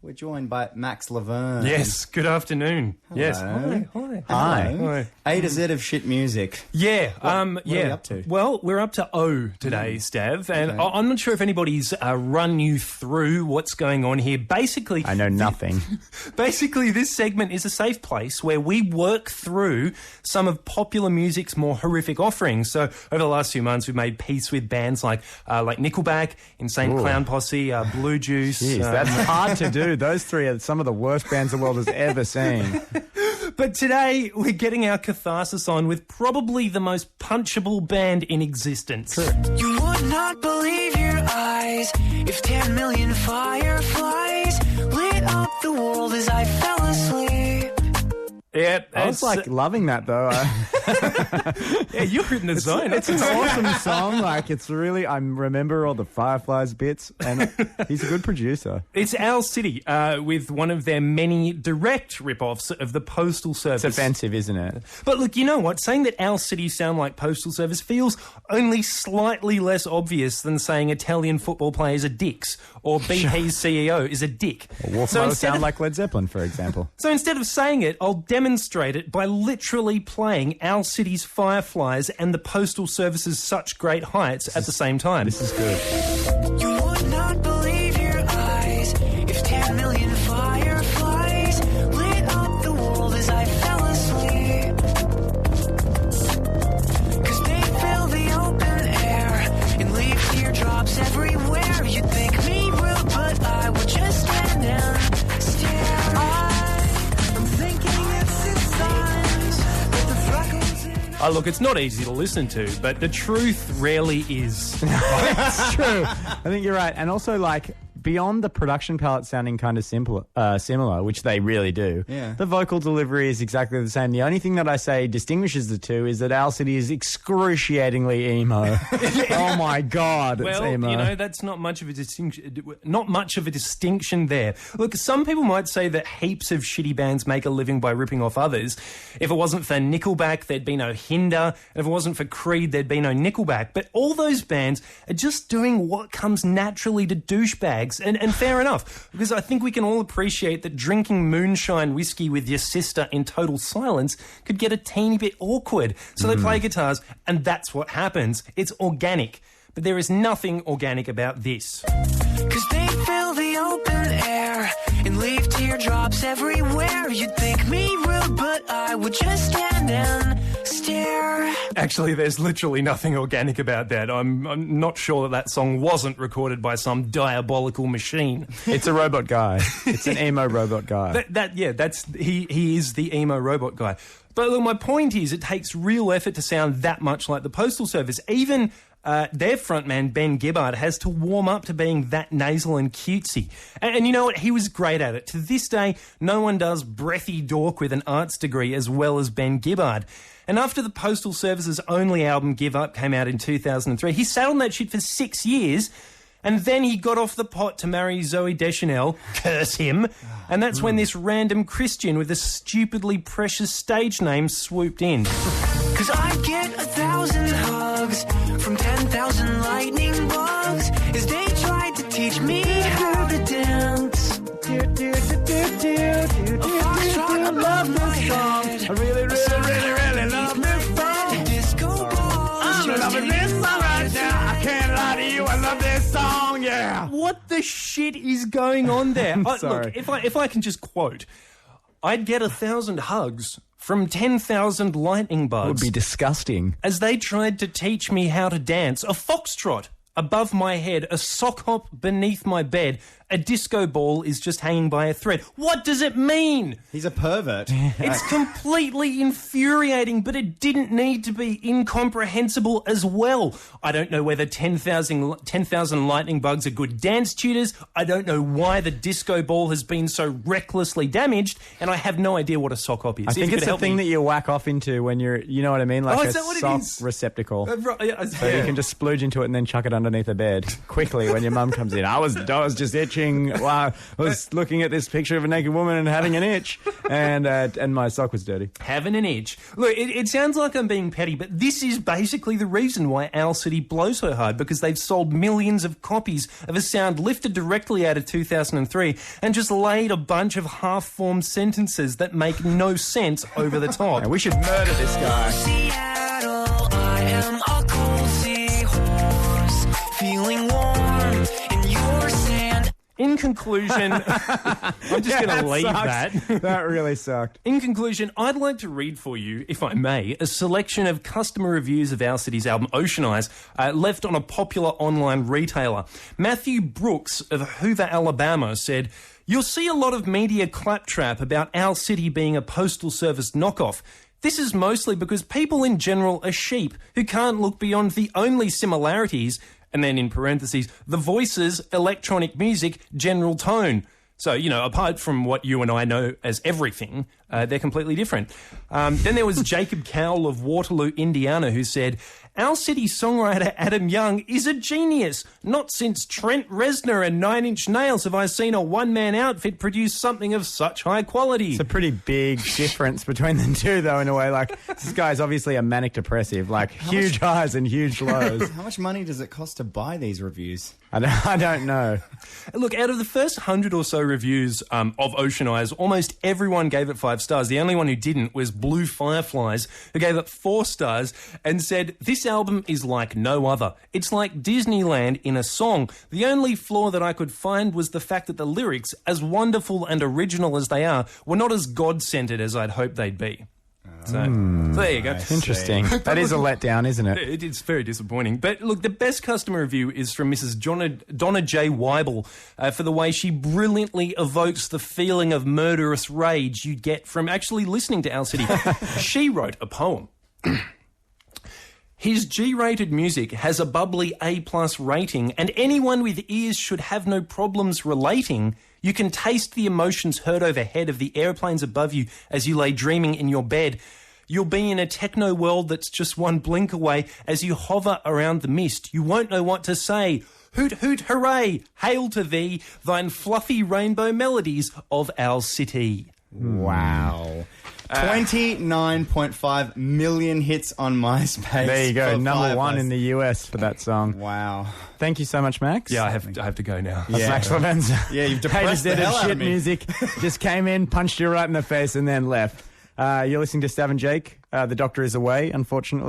We're joined by Max Laverne. Yes, good afternoon. Hello. Yes. Hi. A to Z of shit music. Yeah. What are we up to? Well, we're up to O today, Stav, and Okay. I'm not sure if anybody's run you through what's going on here. Basically, I know nothing. Basically, this segment is a safe place where we work through some of popular music's more horrific offerings. So, over the last few months, we've made peace with bands like Nickelback, Insane Clown Posse, Blue Juice. Jeez, that's hard to do. Those three are some of the worst bands the world has ever seen. But today, we're getting our catharsis on with probably the most punchable band in existence. You would not believe your eyes if 10 million fireflies lit up the world as I fell asleep. Yeah, I was like loving that though. yeah, you're in the zone. It's an awesome song. Like it's really, I remember all the Fireflies bits, and he's a good producer. It's Owl City with one of their many direct rip-offs of the Postal Service. It's offensive, isn't it? But look, you know what? Saying that Owl City sound like Postal Service feels only slightly less obvious than saying Italian football players are dicks or BP's CEO is a dick. Wolf So Mother instead sound of- like Led Zeppelin, for example. So instead of saying it, I'll demonstrate it by literally playing Owl City's Fireflies and the Postal Service's Such Great Heights at the same time. This is good. You would not believe your eyes if 10 million fireflies lit up the world as I fell asleep. 'Cause they fill the open air and leave teardrops everywhere. You'd think me rude, but I would just stand and stare. I'm thinking it's the signs, but the freckles in Oh, look, it's not easy to listen to, but the truth rarely is. It's true. I think you're right. And also, like, beyond the production palette sounding kind of similar, which they really do, Yeah. the vocal delivery is exactly the same. The only thing that I say distinguishes the two is that Owl City is excruciatingly emo. Oh my God, it's Well, emo. you know, that's not much of a distinction. Not much of a distinction there. Look, some people might say that heaps of shitty bands make a living by ripping off others. If it wasn't for Nickelback, there'd be no Hinder. And if it wasn't for Creed, there'd be no Nickelback. But all those bands are just doing what comes naturally to douchebags. And fair enough, because I think we can all appreciate that drinking moonshine whiskey with your sister in total silence could get a teeny bit awkward. So they play guitars, and that's what happens. It's organic. But there is nothing organic about this. 'Cause they fill the open air and leave teardrops everywhere. You'd think me rude, but I would just stand and stare. Actually, there's literally nothing organic about that. I'm not sure that song wasn't recorded by some diabolical machine. It's a robot guy. It's an emo robot guy. He is the emo robot guy. But look, my point is, it takes real effort to sound that much like the Postal Service. Even their frontman, Ben Gibbard, has to warm up to being that nasal and cutesy. And you know what? He was great at it. To this day, no one does breathy dork with an arts degree as well as Ben Gibbard. And after the Postal Service's only album, Give Up, came out in 2003, he sat on that shit for 6 years. And then he got off the pot to marry Zooey Deschanel, curse him, and that's when this random Christian with a stupidly precious stage name swooped in. 'Cause I get 1,000 hugs from 10,000 lightning bugs as they tried to teach me how to dance. A foxtrot above my head. I really love this song. Disco balls just loving this song right now. I can't lie to you. I love this song, yeah. What the shit is going on there? Sorry. Look, if I can just quote, I'd get 1,000 hugs from 10,000 lightning It would bugs be disgusting. as they tried to teach me how to dance. A foxtrot above my head, a sock hop beneath my bed, a disco ball is just hanging by a thread. What does it mean? He's a pervert. It's completely infuriating, but it didn't need to be incomprehensible as well. I don't know whether 10,000 lightning bugs are good dance tutors. I don't know why the disco ball has been so recklessly damaged, and I have no idea what a sock hop is. I think it's the thing that you whack off into when you're, you know what I mean? Like is a that what it sock is? receptacle. Right, So you can just splooge into it and then chuck it underneath the bed quickly when your mum comes in. I was just itching. itching. Wow, I was looking at this picture of a naked woman and having an itch, and my sock was dirty. Having an itch. Look, it sounds like I'm being petty, but this is basically the reason why Owl City blows so hard, because they've sold millions of copies of a sound lifted directly out of 2003 and just laid a bunch of half-formed sentences that make no sense over the top. We should murder this guy. Seattle, I am a cold seahorse, feeling warm in your sand. In conclusion, I'm just going to leave that. That really sucked. In conclusion, I'd like to read for you, if I may, a selection of customer reviews of Owl City's album Ocean Eyes, left on a popular online retailer. Matthew Brooks of Hoover, Alabama said, "You'll see a lot of media claptrap about Owl City being a postal service knockoff. This is mostly because people in general are sheep who can't look beyond the only similarities," and then in parentheses, "the voices, electronic music, general tone." So, apart from what you and I know as everything, they're completely different. Then there was Jacob Cowell of Waterloo, Indiana, who said, "Owl City songwriter Adam Young is a genius. Not since Trent Reznor and Nine Inch Nails have I seen a one-man outfit produce something of such high quality." It's a pretty big difference between the two, though, in a way. Like, this guy's obviously a manic depressive, like huge highs and huge lows. How much money does it cost to buy these reviews? I don't know. Look, out of the first 100 or so reviews of Ocean Eyes, almost everyone gave it 5 stars. The only one who didn't was Blue Fireflies, who gave it 4 stars and said, "This album is like no other. It's like Disneyland in a song. The only flaw that I could find was the fact that the lyrics, as wonderful and original as they are, were not as God-centered as I'd hoped they'd be." So there you go. Interesting. That is a letdown, isn't it? It's very disappointing. But look, the best customer review is from Mrs. Donna J. Weibel for the way she brilliantly evokes the feeling of murderous rage you get from actually listening to Owl City. She wrote a poem. "His G-rated music has a bubbly A+ rating, and anyone with ears should have no problems relating. You can taste the emotions heard overhead of the airplanes above you as you lay dreaming in your bed. You'll be in a techno world that's just one blink away as you hover around the mist. You won't know what to say. Hoot, hoot, hooray! Hail to thee, thine fluffy rainbow melodies of Owl City." Wow. 29.5 million hits on MySpace. There you go. for Number 1 Fireflies. in the US for that song. Wow. Thank you so much, Max. Yeah, I have to go now. That's Max Lavenza. Yeah, you've Hey, depressed the hell out shit of me. music. Just came in, punched you right in the face, and then left. You're listening to Stav and Jake. The doctor is away, unfortunately.